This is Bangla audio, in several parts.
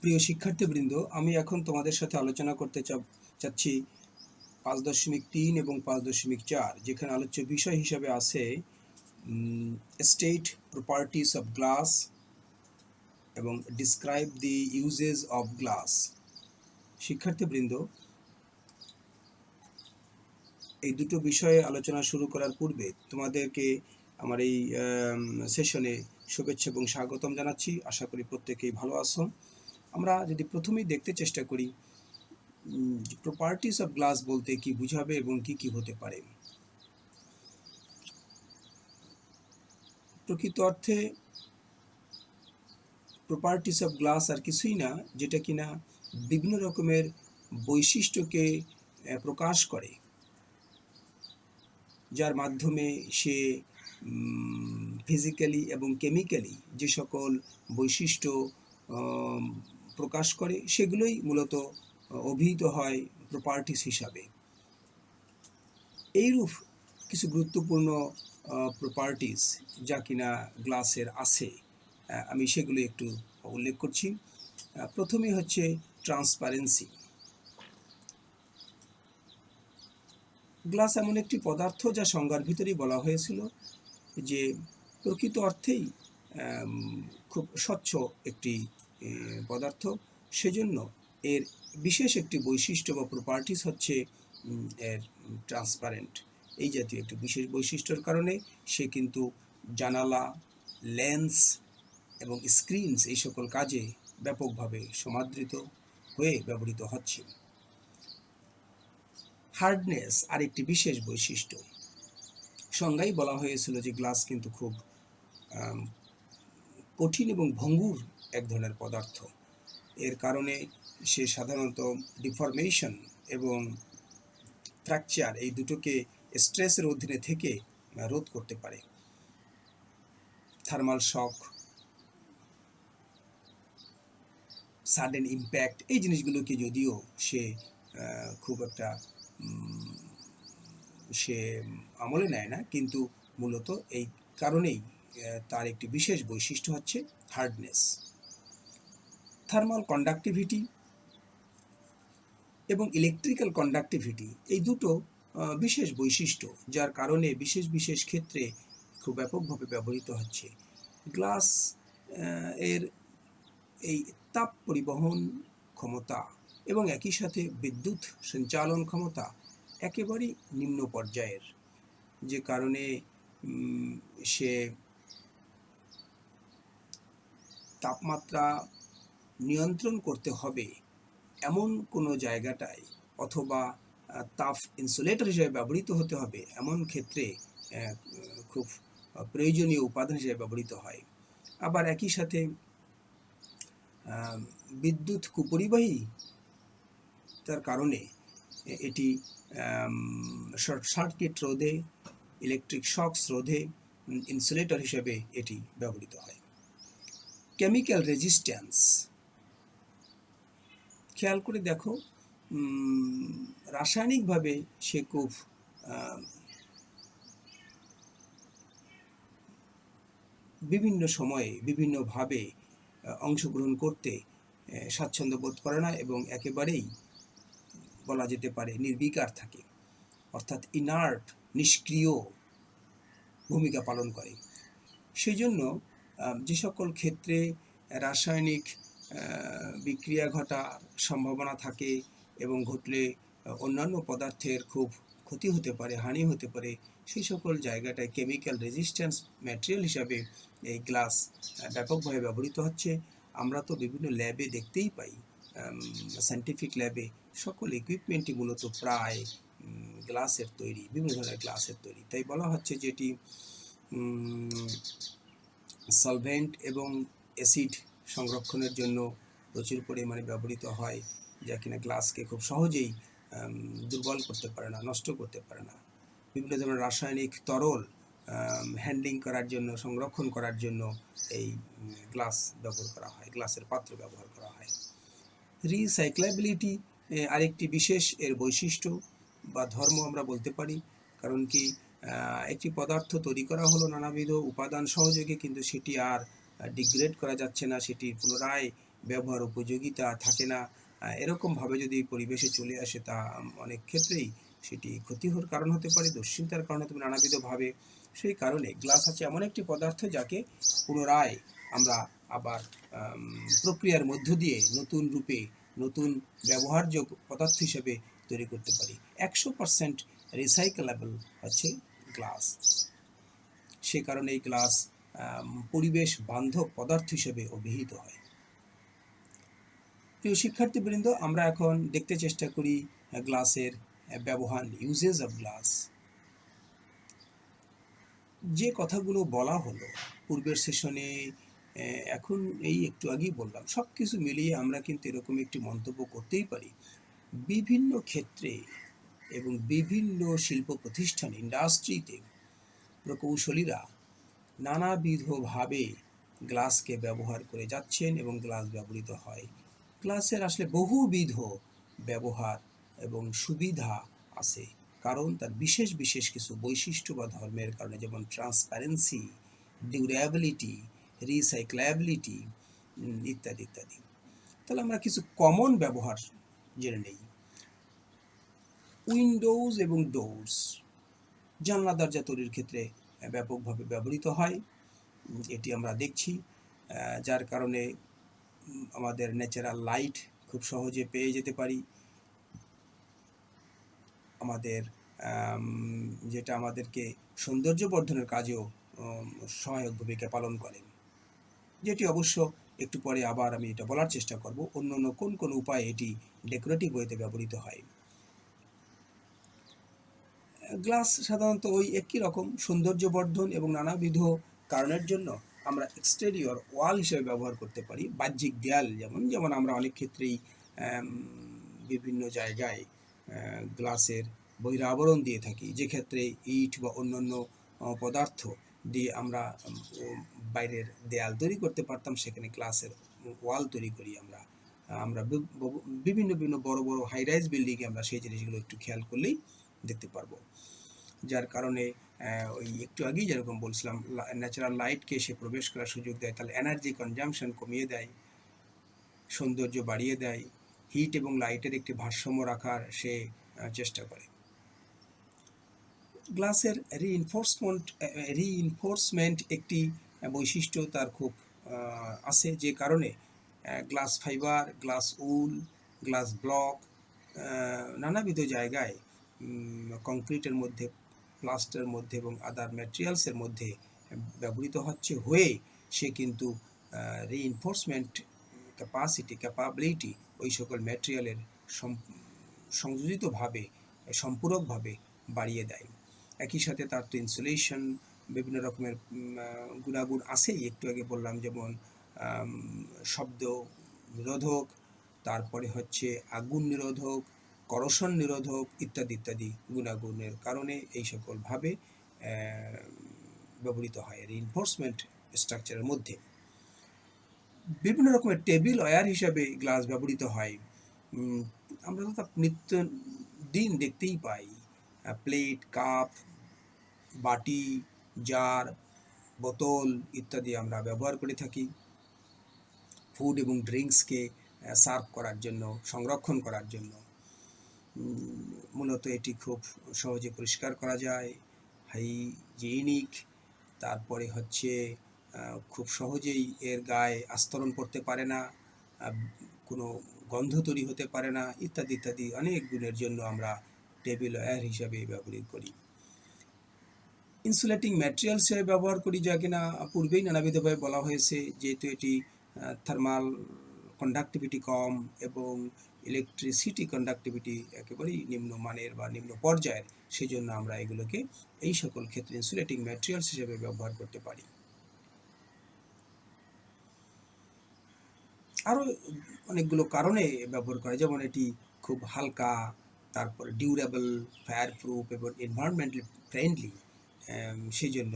প্রিয় শিক্ষার্থীবৃন্দ, আমি এখন তোমাদের সাথে আলোচনা করতে চাচ্ছি 5.3 এবং 5.4, যেখানে আলোচ্য বিষয় হিসাবে আছে স্টেট প্রপার্টিস অফ গ্লাস এবং describe the uses of glass. শিক্ষার্থীবৃন্দ, এই দুটো বিষয়ে আলোচনা শুরু করার পূর্বে তোমাদেরকে আমার এই সেশনে শুভেচ্ছা এবং স্বাগতম জানাচ্ছি। আশা করি প্রত্যেকেই ভালো আছো। আমরা যদি প্রথমেই দেখতে চেষ্টা করি প্রপার্টিস অফ গ্লাস বলতে কি বুঝাবে এবং কি কি হতে পারে। প্রকৃত অর্থে প্রপার্টিস অফ গ্লাস আর কিছুই না, যেটা কিনা বিভিন্ন রকমের বৈশিষ্ট্যকে প্রকাশ করে, যার মাধ্যমে সে ফিজিক্যালি এবং কেমিক্যালি যে সকল বৈশিষ্ট্য প্রকাশ করে সেগুলোই মূলত অভিহিত হয় প্রপার্টিস হিসাবে। এইরূপ কিছু গুরুত্বপূর্ণ প্রপার্টিস যা কিনা গ্লাসের আছে, আমি সেগুলো একটু উল্লেখ করছি। প্রথমেই হচ্ছে ট্রান্সপারেন্সি। গ্লাস এমন একটি পদার্থ যা সংজ্ঞার ভিতরেই বলা হয়েছিল যে প্রকৃত অর্থেই খুব স্বচ্ছ একটি পদার্থ। সেজন্য এর বিশেষ একটি বৈশিষ্ট্য বা প্রপার্টিস হচ্ছে এর ট্রান্সপারেন্ট। এই জাতীয় একটি বিশেষ বৈশিষ্ট্যের কারণে সে কিন্তু জানালা, লেন্স এবং স্ক্রিনস এই সকল কাজে ব্যাপকভাবে সমাদৃত হয়ে ব্যবহৃত হচ্ছে। হার্ডনেস আরেকটি বিশেষ বৈশিষ্ট্য। সংজ্ঞায় বলা হয়েছিল যে গ্লাস কিন্তু খুব কঠিন এবং ভঙ্গুর এক ধরনের পদার্থ। এর কারণে সে সাধারণত ডিফরমেশন এবং ফ্র্যাকচার এই দুটোকে স্ট্রেসের অধীনে থেকে রোধ করতে পারে। থার্মাল শক, সাডেন ইম্প্যাক্ট এই জিনিসগুলোকে যদিও সে খুব একটা সে আমলে নেয় না, কিন্তু মূলত এই কারণেই তার একটি বিশেষ বৈশিষ্ট্য হচ্ছে হার্ডনেস। থার্মাল কন্ডাক্টিভিটি এবং ইলেকট্রিক্যাল কন্ডাক্টিভিটি এই দুটো বিশেষ বৈশিষ্ট্য, যার কারণে বিশেষ বিশেষ ক্ষেত্রে খুব ব্যাপকভাবে ব্যবহৃত হচ্ছে। গ্লাস এর এই তাপ পরিবহন ক্ষমতা এবং একই সাথে বিদ্যুৎ সঞ্চালন ক্ষমতা একেবারেই নিম্ন পর্যায়ের, যে কারণে সে তাপমাত্রা নিয়ন্ত্রণ করতে হবে এমন কোনো জায়গাটায়, অথবা তাপ ইনসুলেটর হিসেবে ব্যবহৃত হতে হবে এমন ক্ষেত্রে খুব প্রয়োজনীয় উপাদান হিসেবে ব্যবহৃত হয়। আবার একই সাথে বিদ্যুৎ কুপরিবাহী তার কারণে এটি শর্ট সার্কিট রোধে, ইলেকট্রিক শকস রোধে ইনসুলেটর হিসেবে এটি ব্যবহৃত হয়। কেমিক্যাল রেজিস্ট্যান্স, খেয়াল করে দেখো, রাসায়নিকভাবে সে খুব বিভিন্ন সময়ে বিভিন্নভাবে অংশগ্রহণ করতে স্বাচ্ছন্দ্য বোধ করে না এবং একেবারেই বলা যেতে পারে নির্বিকার থাকে, অর্থাৎ ইনার্ট, নিষ্ক্রিয় ভূমিকা পালন করে। সেই জন্য যে সকল ক্ষেত্রে রাসায়নিক বিক্রিয়া ঘটার সম্ভাবনা থাকে এবং ঘটলে অন্যান্য পদার্থের খুব ক্ষতি হতে পারে, হানি হতে পারে, সেই সকল জায়গাটায় কেমিক্যাল রেজিস্ট্যান্স ম্যাটেরিয়াল হিসাবে এই গ্লাস ব্যাপকভাবে ব্যবহৃত হচ্ছে। আমরা তো বিভিন্ন ল্যাবে দেখতেই পাই, সায়েন্টিফিক ল্যাবে সকল ইকুইপমেন্টই মূলত প্রায় গ্লাসের তৈরি, বিভিন্ন ধরনের গ্লাসের তৈরি। তাই বলা হচ্ছে যে এটি সলভেন্ট এবং অ্যাসিড সংরক্ষণের জন্য প্রচুর পরিমাণে ব্যবহৃত হয়, যা কিনা গ্লাসকে খুব সহজেই দুর্বল করতে পারে না, নষ্ট করতে পারে না। বিভিন্ন ধরনের রাসায়নিক তরল হ্যান্ডলিং করার জন্য, সংরক্ষণ করার জন্য এই গ্লাস ব্যবহার করা হয়, গ্লাসের পাত্র ব্যবহার করা হয়। রিসাইক্লেবিলিটি আরেকটি বিশেষ এর বৈশিষ্ট্য বা ধর্ম আমরা বলতে পারি, কারণ কি একটি পদার্থ তৈরি করা হলো নানাবিধ উপাদান সহযোগে, কিন্তু সেটি আর ডিগ্রেড করা যাচ্ছে না, সেটি পুনরায় ব্যবহার উপযোগিতা থাকে না, এরকমভাবে যদি পরিবেশে চলে আসে তা অনেক ক্ষেত্রেই সেটি ক্ষতিকর কারণ হতে পারে, দুশ্চিন্তার কারণ হতে পারে নানাবিধভাবে। সেই কারণে গ্লাস হচ্ছে এমন একটি পদার্থ যাকে পুনরায় আমরা আবার প্রক্রিয়ার মধ্য দিয়ে নতুন রূপে, নতুন ব্যবহারযোগ্য পদার্থ হিসেবে তৈরি করতে পারি। 100% রিসাইকেলেবল হচ্ছে গ্লাস। সে কারণে এই গ্লাস পরিবেশ বান্ধব পদার্থ হিসেবে অভিহিত হয়। প্রিয় শিক্ষার্থীবৃন্দ, আমরা এখন দেখতে চেষ্টা করি গ্লাসের ব্যবহার, ইউজেস অফ গ্লাস। যে কথাগুলো বলা হলো পূর্বের সেশনে, এখন এই একটু আগেই বললাম, সব কিছু মিলিয়ে আমরা কিন্তু এরকম একটি মন্তব্য করতেই পারি, বিভিন্ন ক্ষেত্রে এবং বিভিন্ন শিল্প প্রতিষ্ঠান, ইন্ডাস্ট্রিতে প্রকৌশলীরা নানাবিধভাবে গ্লাসকে ব্যবহার করে যাচ্ছেন এবং গ্লাস ব্যবহৃত হয়। গ্লাসের আসলে বহুবিধ ব্যবহার এবং সুবিধা আছে, কারণ তার বিশেষ বিশেষ কিছু বৈশিষ্ট্য বা ধর্মের কারণে, যেমন ট্রান্সপারেন্সি, ডিউরেবিলিটি, রিসাইক্লেবিলিটি ইত্যাদি ইত্যাদি। তাহলে আমরা কিছু কমন ব্যবহার জেনে নেই। উইন্ডোজ এবং ডোরস, জানলা দরজা তৈরির ক্ষেত্রে ব্যাপকভাবে ব্যবহৃত হয়, এটি আমরা দেখছি, যার কারণে আমাদের ন্যাচারাল লাইট খুব সহজে পেয়ে যেতে পারি। আমাদের যেটা আমাদেরকে সৌন্দর্য বর্ধনের কাজেও সহায়ক ভূমিকা পালন করে, যেটি অবশ্য একটু পরে আবার আমি এটা বলার চেষ্টা করব অন্য অন্য কোন কোন উপায়ে এটি ডেকোরেটিভ ওয়েতে ব্যবহৃত হয়। গ্লাস সাধারণত ওই একই রকম সৌন্দর্য বর্ধন এবং নানাবিধ কারণের জন্য আমরা এক্সটেরিয়র ওয়াল হিসেবে ব্যবহার করতে পারি, বাহ্যিক দেয়াল। যেমন আমরা অনেক ক্ষেত্রেই বিভিন্ন জায়গায় গ্লাসের বহিরাবরণ দিয়ে থাকি, যে ক্ষেত্রে ইট বা অন্যান্য পদার্থ দিয়ে আমরা বাইরের দেয়াল তৈরি করতে পারতাম, সেখানে গ্লাসের ওয়াল তৈরি করি আমরা। আমরা বিভিন্ন বিভিন্ন বড় বড় হাই রাইজ বিল্ডিংয়ে আমরা সেই জিনিসগুলো একটু খেয়াল করলেই দেখতে পারবো। যার কারণে ওই একটু আগেই যেরকম বলছিলাম, ন্যাচারাল লাইটকে সে প্রবেশ করার সুযোগ দেয়, তাহলে এনার্জি কনজাম্পশন কমিয়ে দেয়, সৌন্দর্য বাড়িয়ে দেয়, হিট এবং লাইটের একটি ভারসাম্য রাখার সে চেষ্টা করে। গ্লাসের রিইনফোর্সমেন্ট একটি বৈশিষ্ট্য তার খুব আছে, যে কারণে গ্লাস ফাইবার, গ্লাস উল, গ্লাস ব্লক নানাবিধ জায়গায় কংক্রিটের মধ্যে, প্লাস্টারের মধ্যে এবং আদার ম্যাটেরিয়ালসের মধ্যে ব্যবহৃত হয়ে সে কিন্তু রিইনফোর্সমেন্ট ক্যাপাবিলিটি ওই সকল ম্যাটেরিয়ালের সংযোজিতভাবে, সম্পূরকভাবে বাড়িয়ে দেয়। একই সাথে তার তো ইনসুলেশন, বিভিন্ন রকমের গুণাগুণ আছেই, একটু আগে বললাম, যেমন শব্দ নিরোধক, তারপরে হচ্ছে আগুন নিরোধক, করোশন নিরোধক ইত্যাদি ইত্যাদি গুণাগুণের কারণে এই সকলভাবে ব্যবহৃত হয় রিইনফোর্সমেন্ট স্ট্রাকচারের মধ্যে। বিভিন্ন রকমের টেবিল ওয়্যার হিসাবে গ্লাস ব্যবহৃত হয়। আমরা তো নিত্যদিন দেখতেই পাই, প্লেট, কাপ, বাটি, জার, বোতল ইত্যাদি আমরা ব্যবহার করে থাকি ফুড এবং ড্রিঙ্কসকে সার্ভ করার জন্য, সংরক্ষণ করার জন্য। মূলত এটি খুব সহজে পরিষ্কার করা যায়, হাইজিনিক, তারপরে হচ্ছে খুব সহজেই এর গায়ে আস্তরণ পড়তে পারে না, কোনো গন্ধ তৈরি হতে পারে না, ইত্যাদি ইত্যাদি অনেক গুণের জন্য আমরা টেবিল ওয়্যার হিসাবে ব্যবহার করি। ইনসুলেটিং ম্যাটেরিয়াল হিসেবে ব্যবহার করি, যা কিনা পূর্বেই নানাবিধভাবে বলা হয়েছে, যেহেতু এটি থার্মাল কন্ডাক্টিভিটি কম এবং ইলেকট্রিসিটি কন্ডাক্টিভিটি একেবারেই নিম্নমানের বা নিম্ন পর্যায়ের, সেই জন্য আমরা এগুলোকে এই সকল ক্ষেত্রে ইনসুলেটিং ম্যাটেরিয়ালস হিসেবে ব্যবহার করতে পারি। আরও অনেকগুলো কারণে ব্যবহার করা, যেমন এটি খুব হালকা, তারপরে ডিউরেবল, ফায়ার প্রুফ এবং এনভায়রনমেন্টালি ফ্রেন্ডলি, সেই জন্য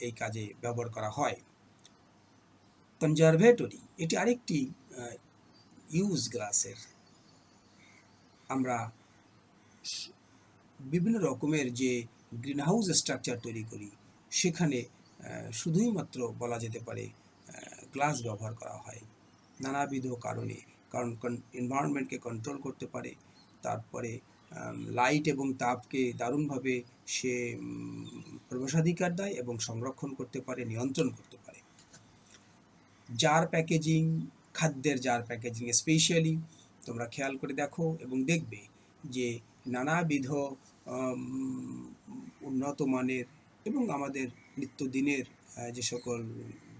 এই কাজে ব্যবহার করা হয়। কনজারভেটরি, এটি আরেকটি ইউজ গ্লাসের। আমরা বিভিন্ন রকমের যে গ্রিনহাউস স্ট্রাকচার তৈরি করি, সেখানে শুধুই মাত্র বলা যেতে পারে গ্লাস ব্যবহার করা হয়। নানাবিধ কারণে, কারণ এনভায়রনমেন্টকে কন্ট্রোল করতে পারে, তারপরে লাইট এবং তাপকে দারুণভাবে সে প্রবেশাধিকার দেয় এবং সংরক্ষণ করতে পারে, নিয়ন্ত্রণ করতে পারে। জার প্যাকেজিং, খাদ্যের জার প্যাকেজিং স্পেশালি তোমরা খেয়াল করে দেখো এবং দেখবে যে নানাবিধ উন্নত মানের এবং আমাদের নিত্যদিনের যে সকল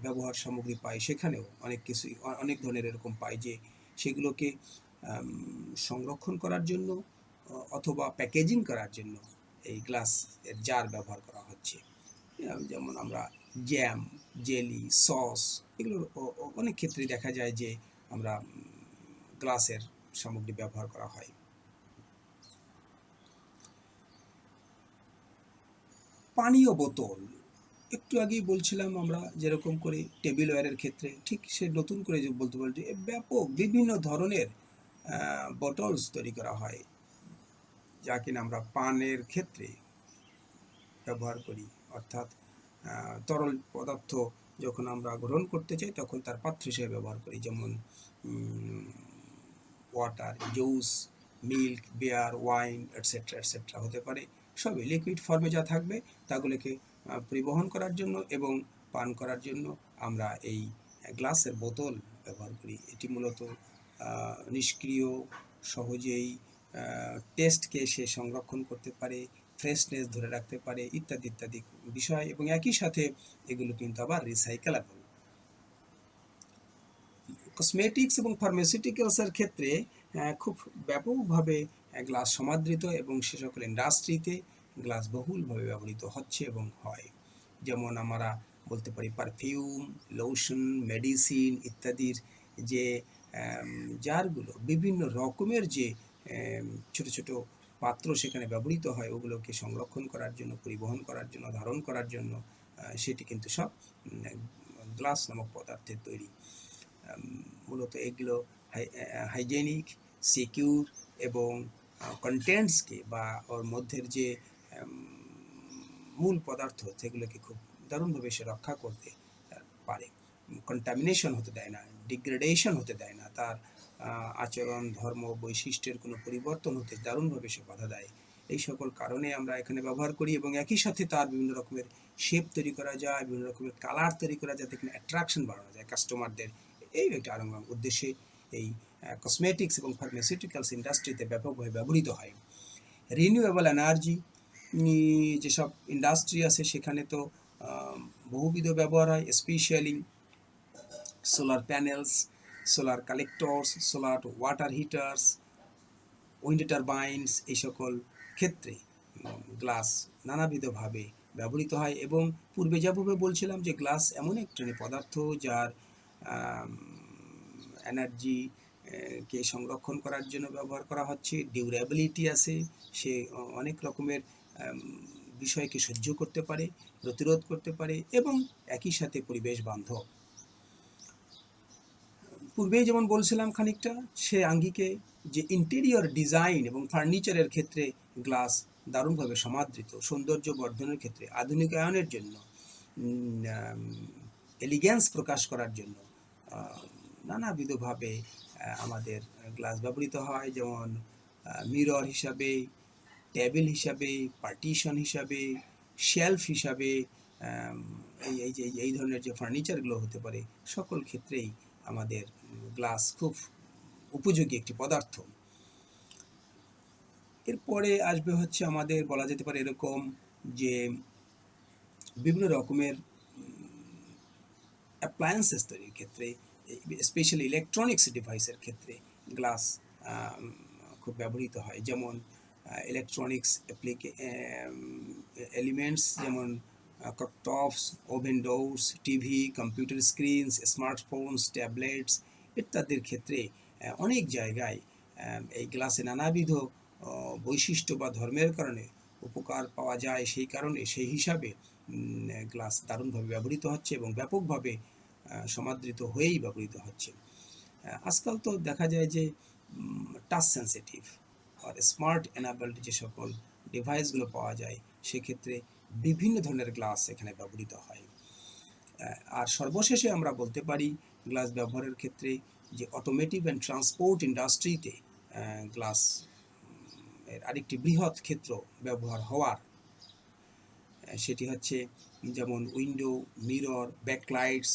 ব্যবহার সামগ্রী পাই সেখানেও অনেক কিছুই, অনেক ধরনের এরকম পাই যে সেগুলোকে সংরক্ষণ করার জন্য অথবা প্যাকেজিং করার জন্য এই গ্লাসের জার ব্যবহার করা হচ্ছে। যেমন আমরা জ্যাম, জেলি, সস, এগুলো অনেক ক্ষেত্রেই দেখা যায় যে আমরা গ্লাসের সামগ্রী ব্যবহার করা হয়। পানীয় বোতল, একটু আগেই বলছিলাম আমরা যেরকম করে টেবিলওয়্যারের ক্ষেত্রে, ঠিক সে নতুন করে যে বলতে যে ব্যাপক বিভিন্ন ধরনের বটলস তৈরি করা হয় যা কিনা আমরা পানের ক্ষেত্রে ব্যবহার করি, অর্থাৎ তরল পদার্থ যখন আমরা গ্রহণ করতে চাই তখন তার পাত্র হিসেবে ব্যবহার করি, যেমন ওয়াটার, জুস, মিল্ক, বিয়ার, ওয়াইন এটসেট্রা এটসেট্রা হতে পারে। সবই লিকুইড ফর্মে যা থাকবে তাগুলোকে পরিবহন করার জন্য এবং পান করার জন্য আমরা এই গ্লাসের বোতল ব্যবহার করি। এটি মূলত নিষ্ক্রিয়, সহজেই টেস্টকে সে সংরক্ষণ করতে পারে, ফ্রেশনেস ধরে রাখতে পারে ইত্যাদি ইত্যাদি বিষয়, এবং একই সাথে এগুলো কিন্তু আবার রিসাইকেলেবল। কসমেটিক্স এবং ফার্মাসিউটিক্যালসের ক্ষেত্রে খুব ব্যাপকভাবে গ্লাস সমাদৃত এবং সে সকল ইন্ডাস্ট্রিতে গ্লাস বহুলভাবে ব্যবহৃত হচ্ছে এবং হয়। যেমন আমরা বলতে পারি পারফিউম, লোশন, মেডিসিন ইত্যাদির যে জারগুলো, বিভিন্ন রকমের যে ছোট ছোট পাত্র সেখানে ব্যবহৃত হয় ওগুলোকে সংরক্ষণ করার জন্য, পরিবহন করার জন্য, ধারণ করার জন্য, সেটি কিন্তু সব গ্লাস নামক পদার্থের তৈরি। মূলত এগুলো হাইজেনিক, সিকিউর এবং কন্টেন্টসকে বা ওর মধ্যের যে মূল পদার্থ সেগুলোকে খুব দারুণভাবে সে রক্ষা করতে পারে, কন্টামিনেশন হতে দেয় না, ডিগ্রেডেশন হতে দেয় না, তার আচরণ, ধর্ম, বৈশিষ্ট্যের কোনো পরিবর্তন হতে দারুণভাবে সে বাধা দেয়। এই সকল কারণে আমরা এখানে ব্যবহার করি এবং একই সাথে তার বিভিন্ন রকমের শেপ তৈরি করা যায়, বিভিন্ন রকমের কালার তৈরি করা যায়, যাতে এখানে অ্যাট্রাকশন বাড়ানো যায় কাস্টমারদের। এই একটা আরম্ভ উদ্দেশ্যে এই কসমেটিক্স এবং ফার্মাসিউটিক্যালস ইন্ডাস্ট্রিতে ব্যাপকভাবে ব্যবহৃত হয়। রিনিউয়েবল এনার্জি যেসব ইন্ডাস্ট্রি আছে সেখানে তো বহুবিধ ব্যবহার হয়, specially solar panels, solar collectors, solar water heaters, wind turbines, এই সকল ক্ষেত্রে গ্লাস নানাবিধভাবে ব্যবহৃত হয়। এবং পূর্বে যেভাবে বলছিলাম যে গ্লাস এমন একটি পদার্থ যার এনার্জি কে সংরক্ষণ করার জন্য ব্যবহার করা হচ্ছে, ডিউরেবিলিটি আছে, সে অনেক রকমের বিষয়কে সহ্য করতে পারে, প্রতিরোধ করতে পারে এবং একই সাথে পরিবেশ বান্ধব। পূর্বেই যেমন বলছিলাম খানিকটা সে আঙ্গিকে যে ইন্টেরিয়র ডিজাইন এবং ফার্নিচারের ক্ষেত্রে গ্লাস দারুণভাবে সমাদৃত, সৌন্দর্য বর্ধনের ক্ষেত্রে, আধুনিকায়নের জন্য, এলিগেন্স প্রকাশ করার জন্য নানাবিধভাবে আমাদের গ্লাস ব্যবহৃত হয়, যেমন মিরর হিসাবে, টেবিল হিসাবে, পার্টিশন হিসাবে, শেলফ হিসাবে, এই ধরনের যে ফার্নিচারগুলো হতে পারে সকল ক্ষেত্রেই আমাদের গ্লাস খুব উপযোগী একটি পদার্থ। এরপরে আসবে হচ্ছে আমাদের বলা যেতে পারে এরকম যে বিভিন্ন রকমের অ্যাপ্লায়েন্সেস তৈরির ক্ষেত্রে, স্পেশালি ইলেকট্রনিক্স ডিভাইসের ক্ষেত্রে গ্লাস খুব ব্যবহৃত হয়। যেমন ইলেকট্রনিক্স এলিমেন্টস যেমন tops, oven doors, TV, computer screens, smartphones, tablets ইত্যাদির ক্ষেত্রে অনেক জায়গায় এই গ্লাসে নানাবিধ বৈশিষ্ট্য বা ধর্মের কারণে উপকার পাওয়া যায়, সেই কারণে সেই হিসাবে গ্লাস দারুণভাবে ব্যবহৃত হচ্ছে এবং ব্যাপকভাবে সমাদৃত হয়েই ব্যবহৃত হচ্ছে। আজকাল তো দেখা যায় যে টাচ সেন্সিটিভ আর স্মার্ট এনাবেলড যে সকল ডিভাইসগুলো পাওয়া যায় সেক্ষেত্রে বিভিন্ন ধরনের গ্লাস এখানে ব্যবহৃত হয়। আর সর্বশেষে আমরা বলতে পারি গ্লাস ব্যবহারের ক্ষেত্রে যে অটোমেটিভ অ্যান্ড ট্রান্সপোর্ট ইন্ডাস্ট্রিতে গ্লাস এর আরেকটি বৃহৎ ক্ষেত্র ব্যবহার হওয়ার, সেটি হচ্ছে যেমন window, mirror, backlights,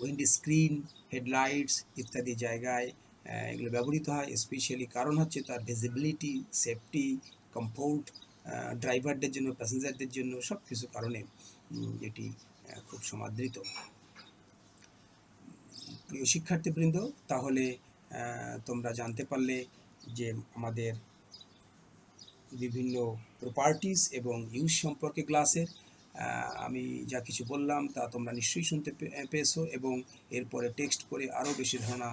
wind screen, headlights ইত্যাদি জায়গায় এগুলো ব্যবহৃত হয়। স্পেশালি কারণ হচ্ছে তার ভিজিবিলিটি, সেফটি, কমফোর্ট, ড্রাইভারদের জন্য, প্যাসেঞ্জারদের জন্য সব কিছু কারণে এটি খুব সমাদৃত। প্রিয় শিক্ষার্থীবৃন্দ, তাহলে তোমরা জানতে পারলে যে আমাদের বিভিন্ন প্রপার্টিস এবং ইউজ সম্পর্কে গ্লাসের। আমি যা কিছু বললাম তা তোমরা নিশ্চয়ই শুনতে পেয়েছো এবং এরপরে টেক্সট করে আরও বেশি ধারণা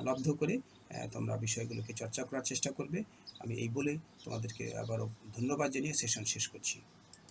লব্ধ করে তোমরা বিষয়গুলোকে চর্চা করার চেষ্টা করবে। আমি এই বলে তোমাদেরকে আবারও ধন্যবাদ জানিয়ে সেশন শেষ করছি।